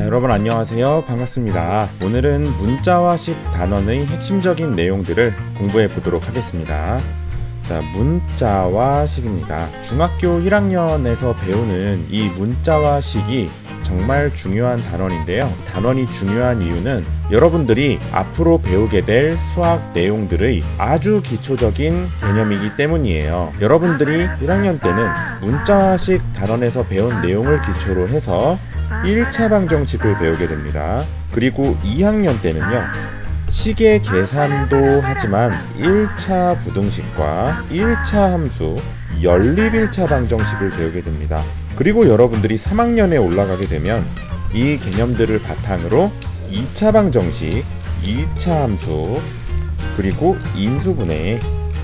여러분 안녕하세요. 반갑습니다. 오늘은 문자화식 단원의 핵심적인 내용들을 공부해 보도록 하겠습니다. 자, 문자화식입니다. 중학교 1학년에서 배우는 이 문자화식이 정말 중요한 단원인데요. 단원이 중요한 이유는 여러분들이 앞으로 배우게 될 수학 내용들의 아주 기초적인 개념이기 때문이에요. 여러분들이 1학년 때는 문자화식 단원에서 배운 내용을 기초로 해서 1차 방정식을 배우게 됩니다. 그리고 2학년 때는요, 식의 계산도 하지만 1차 부등식과 1차 함수, 연립 1차 방정식을 배우게 됩니다. 그리고 여러분들이 3학년에 올라가게 되면 이 개념들을 바탕으로 2차 방정식, 2차 함수, 그리고 인수분해,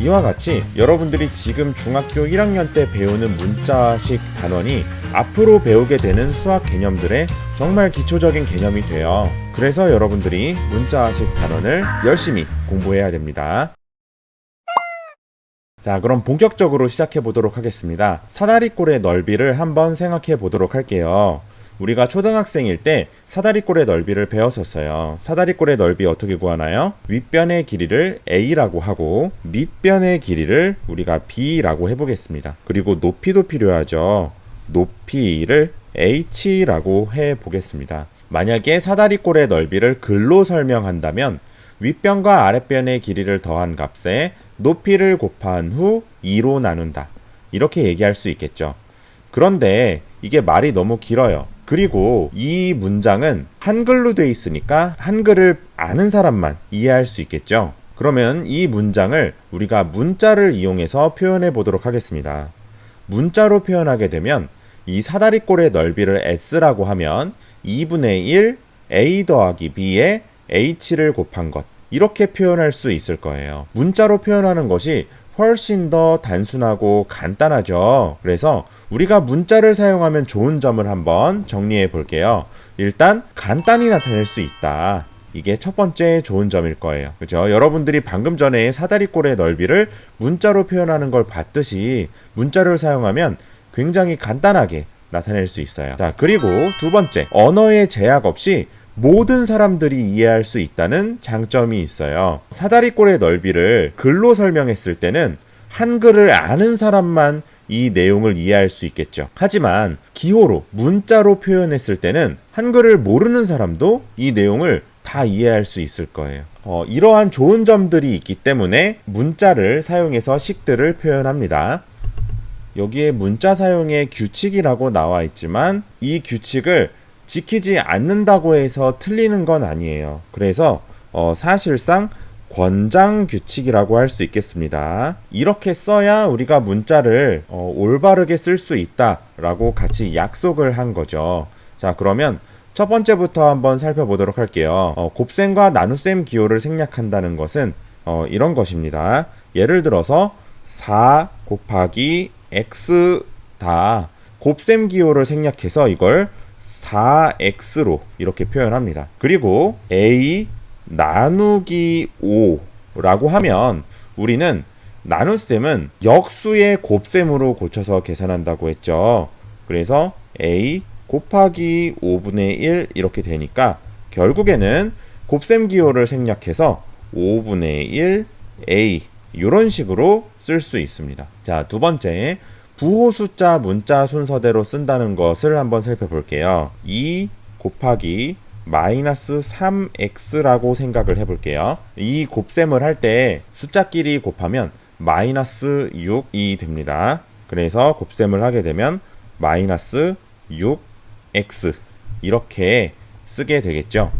이와 같이 여러분들이 지금 중학교 1학년 때 배우는 문자식 단원이 앞으로 배우게 되는 수학 개념들의 정말 기초적인 개념이 돼요. 그래서 여러분들이 문자식 단원을 열심히 공부해야 됩니다. 자, 그럼 본격적으로 시작해 보도록 하겠습니다. 사다리꼴의 넓이를 한번 생각해 보도록 할게요. 우리가 초등학생일 때 사다리꼴의 넓이를 배웠었어요. 사다리꼴의 넓이 어떻게 구하나요? 윗변의 길이를 A라고 하고 밑변의 길이를 우리가 B라고 해보겠습니다. 그리고 높이도 필요하죠. 높이를 H라고 해보겠습니다. 만약에 사다리꼴의 넓이를 글로 설명한다면 윗변과 아랫변의 길이를 더한 값에 높이를 곱한 후 2로 나눈다. 이렇게 얘기할 수 있겠죠. 그런데 이게 말이 너무 길어요. 그리고 이 문장은 한글로 돼 있으니까 한글을 아는 사람만 이해할 수 있겠죠. 그러면 이 문장을 우리가 문자를 이용해서 표현해 보도록 하겠습니다. 문자로 표현하게 되면 이 사다리꼴의 넓이를 S라고 하면 2분의 1 A 더하기 B에 H를 곱한 것, 이렇게 표현할 수 있을 거예요. 문자로 표현하는 것이 훨씬 더 단순하고 간단하죠. 그래서 우리가 문자를 사용하면 좋은 점을 한번 정리해 볼게요. 일단 간단히 나타낼 수 있다. 이게 첫 번째 좋은 점일 거예요. 그죠? 여러분들이 방금 전에 사다리꼴의 넓이를 문자로 표현하는 걸 봤듯이 문자를 사용하면 굉장히 간단하게 나타낼 수 있어요. 자, 그리고 두 번째, 언어의 제약 없이 모든 사람들이 이해할 수 있다는 장점이 있어요. 사다리꼴의 넓이를 글로 설명했을 때는 한글을 아는 사람만 이 내용을 이해할 수 있겠죠. 하지만 기호로, 문자로 표현했을 때는 한글을 모르는 사람도 이 내용을 다 이해할 수 있을 거예요. 이러한 좋은 점들이 있기 때문에 문자를 사용해서 식들을 표현합니다. 여기에 문자 사용의 규칙이라고 나와 있지만 이 규칙을 지키지 않는다고 해서 틀리는 건 아니에요. 그래서 사실상 권장 규칙이라고 할 수 있겠습니다. 이렇게 써야 우리가 문자를 올바르게 쓸 수 있다라고 같이 약속을 한 거죠. 자, 그러면 첫 번째부터 한번 살펴보도록 할게요. 곱셈과 나눗셈 기호를 생략한다는 것은 이런 것입니다. 예를 들어서 4 곱하기 x 다 곱셈 기호를 생략해서 이걸 4x로 이렇게 표현합니다. 그리고 a 나누기 5라고 하면 우리는 나눗셈은 역수의 곱셈으로 고쳐서 계산한다고 했죠. 그래서 a 곱하기 5분의 1 이렇게 되니까 결국에는 곱셈 기호를 생략해서 5분의 1 a 이런 식으로 쓸 수 있습니다. 자, 두 번째, 부호 숫자 문자 순서대로 쓴다는 것을 한번 살펴볼게요. 2 곱하기 마이너스 3x라고 생각을 해볼게요. 이 곱셈을 할 때 숫자끼리 곱하면 마이너스 6이 됩니다. 그래서 곱셈을 하게 되면 마이너스 6x 이렇게 쓰게 되겠죠.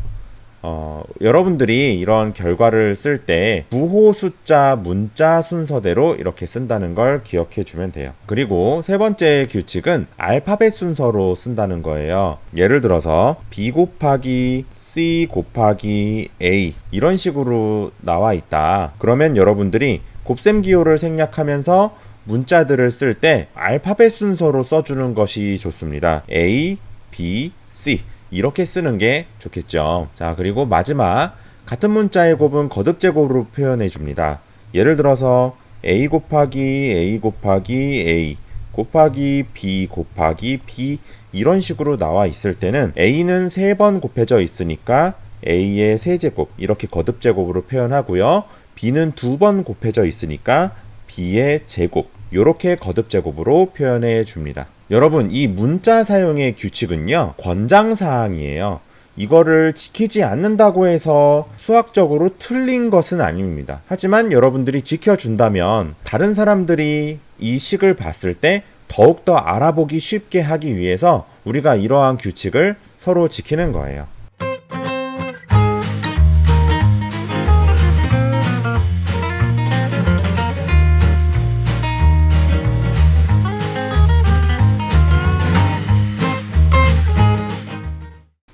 여러분들이 이런 결과를 쓸 때 부호 숫자 문자 순서대로 이렇게 쓴다는 걸 기억해 주면 돼요. 그리고 세 번째 규칙은 알파벳 순서로 쓴다는 거예요. 예를 들어서 B 곱하기 C 곱하기 A 이런 식으로 나와 있다. 그러면 여러분들이 곱셈 기호를 생략하면서 문자들을 쓸 때 알파벳 순서로 써주는 것이 좋습니다. A, B, C 이렇게 쓰는 게 좋겠죠. 자, 그리고 마지막, 같은 문자의 곱은 거듭제곱으로 표현해 줍니다. 예를 들어서 a 곱하기 a 곱하기 a 곱하기 b 곱하기 b 이런 식으로 나와 있을 때는 a는 3번 곱해져 있으니까 a의 세제곱 이렇게 거듭제곱으로 표현하고요. b는 2번 곱해져 있으니까 b의 제곱 이렇게 거듭제곱으로 표현해 줍니다. 여러분, 이 문자 사용의 규칙은요, 권장사항이에요. 이거를 지키지 않는다고 해서 수학적으로 틀린 것은 아닙니다. 하지만 여러분들이 지켜준다면 다른 사람들이 이 식을 봤을 때 더욱더 알아보기 쉽게 하기 위해서 우리가 이러한 규칙을 서로 지키는 거예요.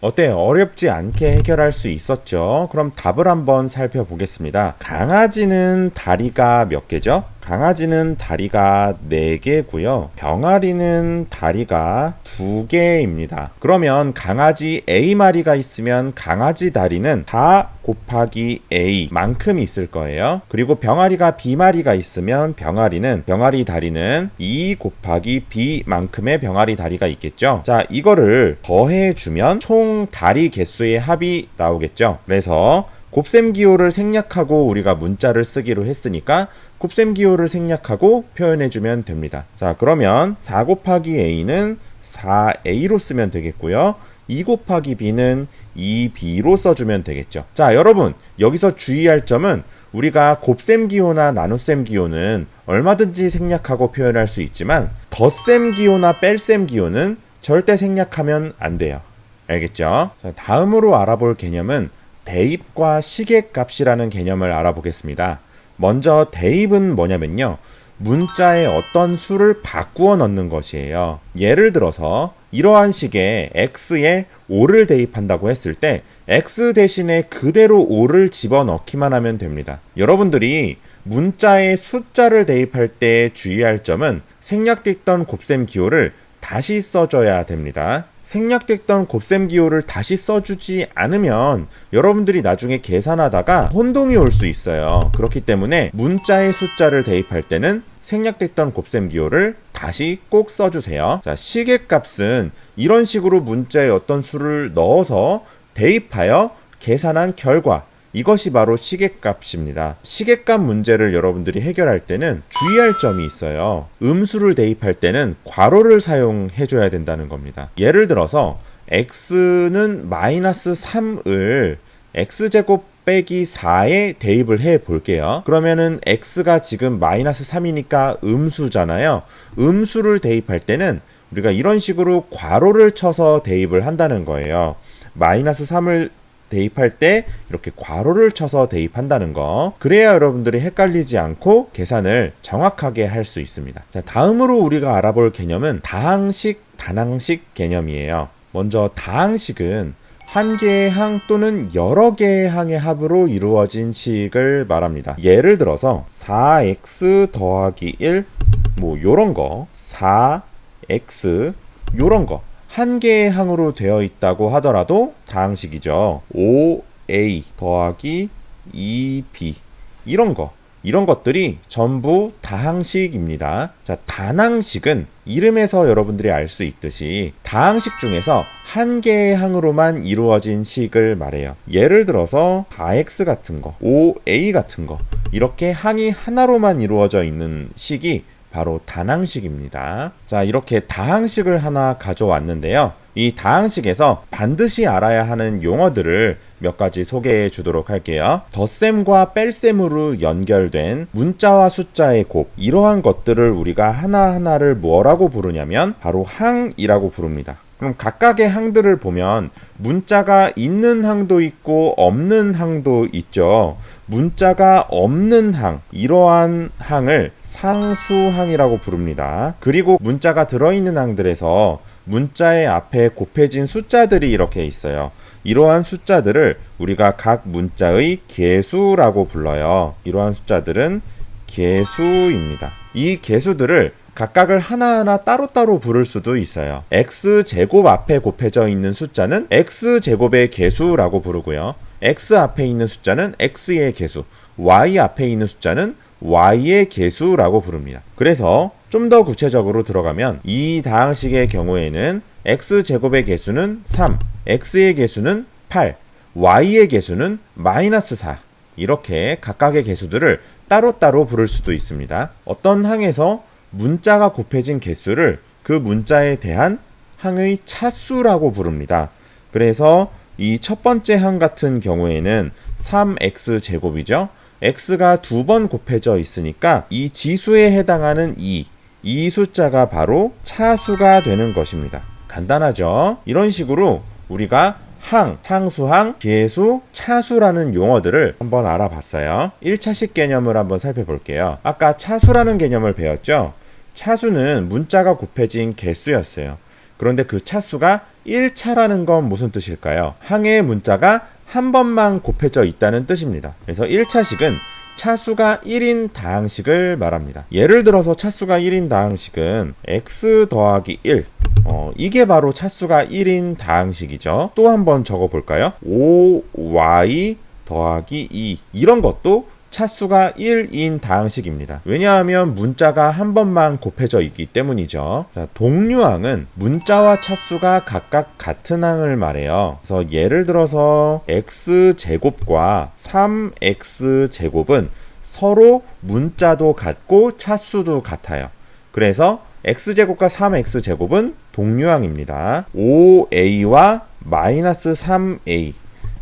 어때요? 어렵지 않게 해결할 수 있었죠? 그럼 답을 한번 살펴보겠습니다. 강아지는 다리가 몇 개죠? 강아지는 다리가 4개고요. 병아리는 다리가 2개입니다. 그러면 강아지 A마리가 있으면 강아지 다리는 4 곱하기 A만큼 있을 거예요. 그리고 병아리가 B마리가 있으면 병아리 다리는 2 곱하기 B만큼의 병아리 다리가 있겠죠. 자, 이거를 더해주면 총 다리 개수의 합이 나오겠죠. 그래서 곱셈기호를 생략하고 우리가 문자를 쓰기로 했으니까 곱셈기호를 생략하고 표현해주면 됩니다. 자, 그러면 4 곱하기 A는 4A로 쓰면 되겠고요. 2 곱하기 B는 2B로 써주면 되겠죠. 자, 여러분, 여기서 주의할 점은 우리가 곱셈기호나 나눗셈기호는 얼마든지 생략하고 표현할 수 있지만 덧셈기호나 뺄셈기호는 절대 생략하면 안 돼요. 알겠죠? 자, 다음으로 알아볼 개념은 대입과 시계값이라는 개념을 알아보겠습니다. 먼저 대입은 뭐냐면요, 문자에 어떤 수를 바꾸어 넣는 것이에요. 예를 들어서 이러한 식의 x에 5를 대입한다고 했을 때 x 대신에 그대로 5를 집어넣기만 하면 됩니다. 여러분들이 문자에 숫자를 대입할 때 주의할 점은 생략됐던 곱셈 기호를 다시 써줘야 됩니다. 생략됐던 곱셈 기호를 다시 써주지 않으면 여러분들이 나중에 계산하다가 혼동이 올 수 있어요. 그렇기 때문에 문자의 숫자를 대입할 때는 생략됐던 곱셈 기호를 다시 꼭 써주세요. 자, 시계값은 이런 식으로 문자에 어떤 수를 넣어서 대입하여 계산한 결과, 이것이 바로 시계값입니다. 시계값 문제를 여러분들이 해결할 때는 주의할 점이 있어요. 음수를 대입할 때는 괄호를 사용해줘야 된다는 겁니다. 예를 들어서 x는 마이너스 3을 x제곱 빼기 4에 대입을 해 볼게요. 그러면은 x가 지금 마이너스 3이니까 음수잖아요. 음수를 대입할 때는 우리가 이런 식으로 괄호를 쳐서 대입을 한다는 거예요. 마이너스 3을 대입할 때 이렇게 괄호를 쳐서 대입한다는 거. 그래야 여러분들이 헷갈리지 않고 계산을 정확하게 할 수 있습니다. 자, 다음으로 우리가 알아볼 개념은 다항식, 단항식 개념이에요. 먼저 다항식은 한 개의 항 또는 여러 개의 항의 합으로 이루어진 식을 말합니다. 예를 들어서 4x 더하기 1 뭐 요런 거, 4x 요런 거 한 개의 항으로 되어 있다고 하더라도 다항식이죠. 5a 더하기 2b 이런 것들이 전부 다항식입니다. 자, 단항식은 이름에서 여러분들이 알 수 있듯이 다항식 중에서 한 개의 항으로만 이루어진 식을 말해요. 예를 들어서 4x 같은 거, 5a 같은 거, 이렇게 항이 하나로만 이루어져 있는 식이 바로 단항식입니다. 자, 이렇게 다항식을 하나 가져왔는데요. 이 다항식에서 반드시 알아야 하는 용어들을 몇 가지 소개해 주도록 할게요. 덧셈과 뺄셈으로 연결된 문자와 숫자의 곱, 이러한 것들을 우리가 하나하나를 뭐라고 부르냐면 바로 항이라고 부릅니다. 그럼 각각의 항들을 보면 문자가 있는 항도 있고 없는 항도 있죠. 문자가 없는 항, 이러한 항을 상수항이라고 부릅니다. 그리고 문자가 들어있는 항들에서 문자의 앞에 곱해진 숫자들이 이렇게 있어요. 이러한 숫자들을 우리가 각 문자의 개수라고 불러요. 이러한 숫자들은 개수입니다. 이 개수들을 각각을 하나하나 따로따로 부를 수도 있어요. x제곱 앞에 곱해져 있는 숫자는 x제곱의 개수라고 부르고요. x 앞에 있는 숫자는 x의 개수, y 앞에 있는 숫자는 y의 개수라고 부릅니다. 그래서 좀 더 구체적으로 들어가면 이 다항식의 경우에는 x제곱의 개수는 3, x의 개수는 8, y의 개수는 -4 이렇게 각각의 개수들을 따로따로 부를 수도 있습니다. 어떤 항에서 문자가 곱해진 개수를 그 문자에 대한 항의 차수라고 부릅니다. 그래서 이 첫 번째 항 같은 경우에는 3x제곱이죠. x가 2번 곱해져 있으니까 이 지수에 해당하는 이 숫자가 바로 차수가 되는 것입니다. 간단하죠? 이런 식으로 우리가 항, 상수항, 계수, 차수라는 용어들을 한번 알아봤어요. 1차식 개념을 한번 살펴볼게요. 아까 차수라는 개념을 배웠죠? 차수는 문자가 곱해진 개수였어요. 그런데 그 차수가 1차라는 건 무슨 뜻일까요? 항의 문자가 한 번만 곱해져 있다는 뜻입니다. 그래서 1차식은 차수가 1인 다항식을 말합니다. 예를 들어서 차수가 1인 다항식은 x 더하기 1 이게 바로 차수가 1인 다항식이죠. 또 한번 적어볼까요? 5y 더하기 2 이런 것도 차수가 1인 다항식입니다. 왜냐하면 문자가 한 번만 곱해져 있기 때문이죠. 자, 동류항은 문자와 차수가 각각 같은 항을 말해요. 그래서 예를 들어서 x제곱과 3x제곱은 서로 문자도 같고 차수도 같아요. 그래서 x제곱과 3x제곱은 동류항입니다. 5a와 -3a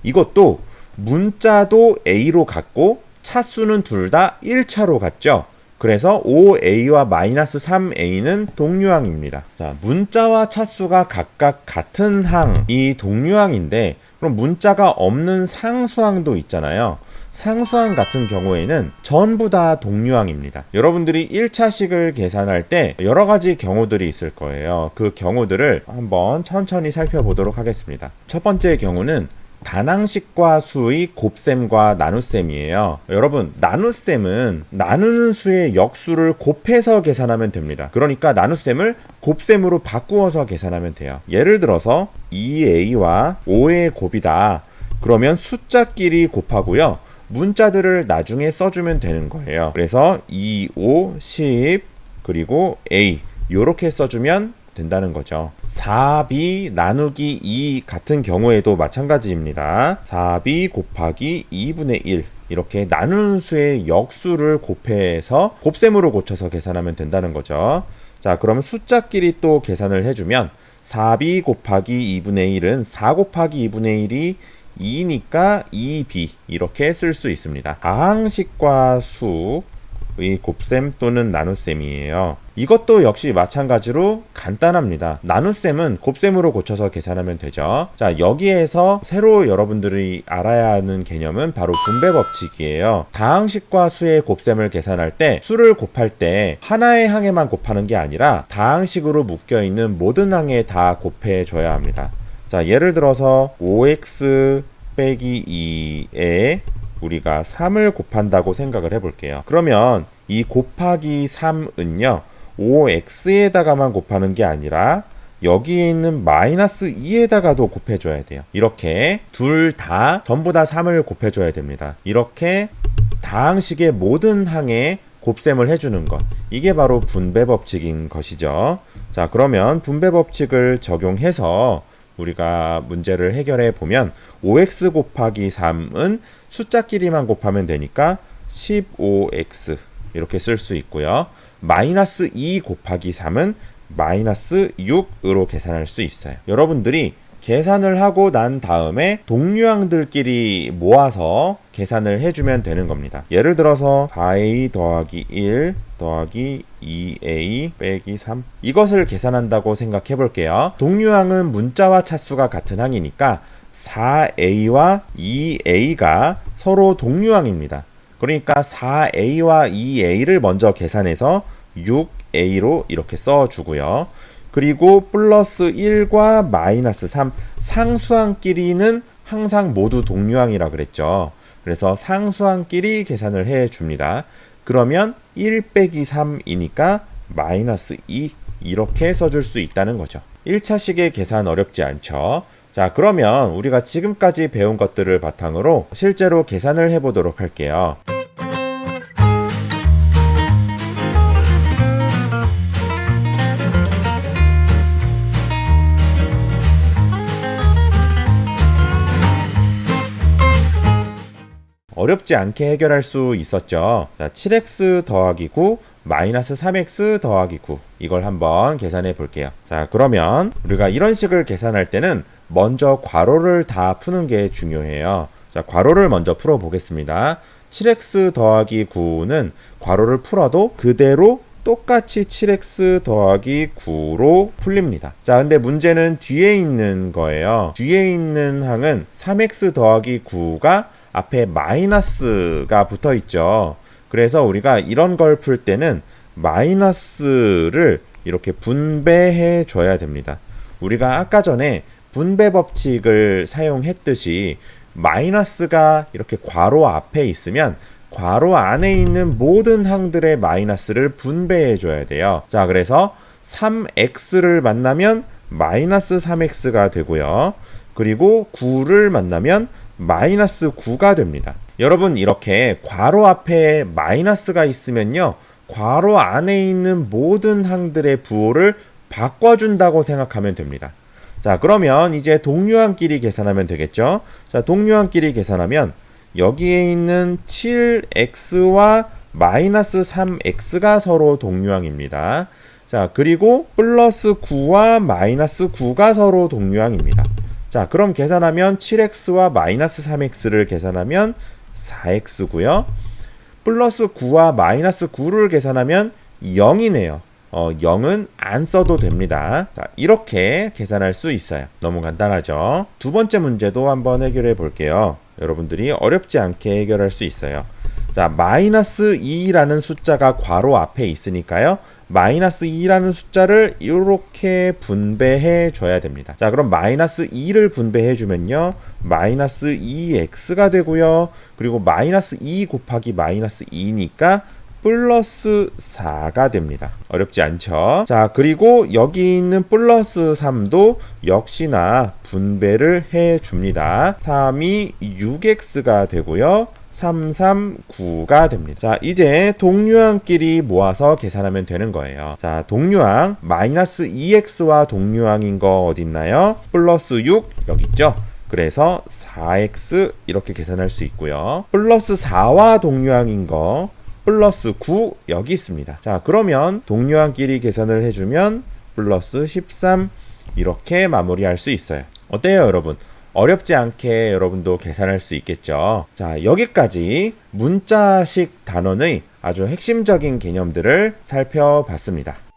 이것도 문자도 a로 같고 차수는 둘 다 1차로 같죠. 그래서 5a와 -3a는 동류항입니다. 자, 문자와 차수가 각각 같은 항이 동류항인데 그럼 문자가 없는 상수항도 있잖아요. 상수항 같은 경우에는 전부 다 동류항입니다. 여러분들이 1차식을 계산할 때 여러 가지 경우들이 있을 거예요. 그 경우들을 한번 천천히 살펴보도록 하겠습니다. 첫 번째 경우는 단항식과 수의 곱셈과 나눗셈이에요. 여러분, 나눗셈은 나누는 수의 역수를 곱해서 계산하면 됩니다. 그러니까 나눗셈을 곱셈으로 바꾸어서 계산하면 돼요. 예를 들어서 2a와 5의 곱이다. 그러면 숫자끼리 곱하고요. 문자들을 나중에 써주면 되는 거예요. 그래서 2, 5, 10 그리고 a 요렇게 써주면 된다는 거죠. 4b 나누기 2 같은 경우에도 마찬가지입니다. 4b 곱하기 2분의 1 이렇게 나누는 수의 역수를 곱해서 곱셈으로 고쳐서 계산하면 된다는 거죠. 자, 그러면 숫자끼리 또 계산을 해주면 4b 곱하기 2분의 1은 4 곱하기 2분의 1이 2니까 2b 이렇게 쓸 수 있습니다. 다항식과 수의 곱셈 또는 나눗셈이에요. 이것도 역시 마찬가지로 간단합니다. 나눗셈은 곱셈으로 고쳐서 계산하면 되죠. 자, 여기에서 새로 여러분들이 알아야 하는 개념은 바로 분배 법칙이에요. 다항식과 수의 곱셈을 계산할 때 수를 곱할 때 하나의 항에만 곱하는 게 아니라 다항식으로 묶여있는 모든 항에 다 곱해줘야 합니다. 자, 예를 들어서 5x 빼기 2에 우리가 3을 곱한다고 생각을 해볼게요. 그러면 이 곱하기 3은요 5x에다가만 곱하는 게 아니라 여기에 있는 -2에다가도 곱해줘야 돼요. 이렇게 둘 다 전부 다 3을 곱해줘야 됩니다. 이렇게 다항식의 모든 항에 곱셈을 해주는 것, 이게 바로 분배 법칙인 것이죠. 자, 그러면 분배 법칙을 적용해서 우리가 문제를 해결해 보면 5x 곱하기 3은 숫자끼리만 곱하면 되니까 15x 이렇게 쓸 수 있고요. -2 곱하기 3은 -6으로 계산할 수 있어요. 여러분들이 계산을 하고 난 다음에 동류항들끼리 모아서 계산을 해주면 되는 겁니다. 예를 들어서 4a 더하기 1 더하기 2a 빼기 3 이것을 계산한다고 생각해 볼게요. 동류항은 문자와 차수가 같은 항이니까 4a와 2a가 서로 동류항입니다. 그러니까 4a와 2a를 먼저 계산해서 6a로 이렇게 써주고요. 그리고 플러스 1과 -3 상수항끼리는 항상 모두 동류항이라 그랬죠. 그래서 상수항끼리 계산을 해줍니다. 그러면 1 빼기 3이니까 -2 이렇게 써줄 수 있다는 거죠. 1차식의 계산 어렵지 않죠. 자, 그러면 우리가 지금까지 배운 것들을 바탕으로 실제로 계산을 해보도록 할게요. 어렵지 않게 해결할 수 있었죠. 자, 7x 더하기 9 마이너스 3x 더하기 9 이걸 한번 계산해 볼게요. 자, 그러면 우리가 이런 식을 계산할 때는 먼저 괄호를 다 푸는 게 중요해요. 자, 괄호를 먼저 풀어 보겠습니다. 7x 더하기 9는 괄호를 풀어도 그대로 똑같이 7x 더하기 9로 풀립니다. 자, 근데 문제는 뒤에 있는 거예요. 뒤에 있는 항은 3x 더하기 9가 앞에 마이너스가 붙어 있죠. 그래서 우리가 이런 걸 풀 때는 마이너스를 이렇게 분배해 줘야 됩니다. 우리가 아까 전에 분배 법칙을 사용했듯이 마이너스가 이렇게 괄호 앞에 있으면 괄호 안에 있는 모든 항들의 마이너스를 분배해 줘야 돼요. 자, 그래서 3x를 만나면 마이너스 3x가 되고요. 그리고 9를 만나면 마이너스 9가 됩니다. 여러분, 이렇게 괄호 앞에 마이너스가 있으면요, 괄호 안에 있는 모든 항들의 부호를 바꿔준다고 생각하면 됩니다. 자, 그러면 이제 동류항끼리 계산하면 되겠죠. 자, 동류항끼리 계산하면 여기에 있는 7x와 마이너스 3x가 서로 동류항입니다. 자, 그리고 플러스 9와 마이너스 9가 서로 동류항입니다. 자, 그럼 계산하면 7x와 마이너스 3x를 계산하면 4x고요. 플러스 9와 마이너스 9를 계산하면 0이네요. 0은 안 써도 됩니다. 자, 이렇게 계산할 수 있어요. 너무 간단하죠? 두 번째 문제도 한번 해결해 볼게요. 여러분들이 어렵지 않게 해결할 수 있어요. 자, 마이너스 2라는 숫자가 괄호 앞에 있으니까요. 마이너스 2라는 숫자를 이렇게 분배해 줘야 됩니다. 자, 그럼 마이너스 2를 분배해 주면요, 마이너스 2x가 되고요. 그리고 마이너스 2 곱하기 마이너스 2니까 플러스 4가 됩니다. 어렵지 않죠? 자, 그리고 여기 있는 플러스 3도 역시나 분배를 해 줍니다. 3이 6x가 되고요. 3, 3, 9가 됩니다. 자, 이제 동류항끼리 모아서 계산하면 되는 거예요. 자, 동류항 마이너스 2x와 동류항인 거 어디 있나요? 플러스 6 여기 있죠? 그래서 4x 이렇게 계산할 수 있고요. 플러스 4와 동류항인 거 플러스 9 여기 있습니다. 자, 그러면 동류항끼리 계산을 해주면 플러스 13 이렇게 마무리할 수 있어요. 어때요, 여러분? 어렵지 않게 여러분도 계산할 수 있겠죠. 자, 여기까지 문자식 단원의 아주 핵심적인 개념들을 살펴봤습니다.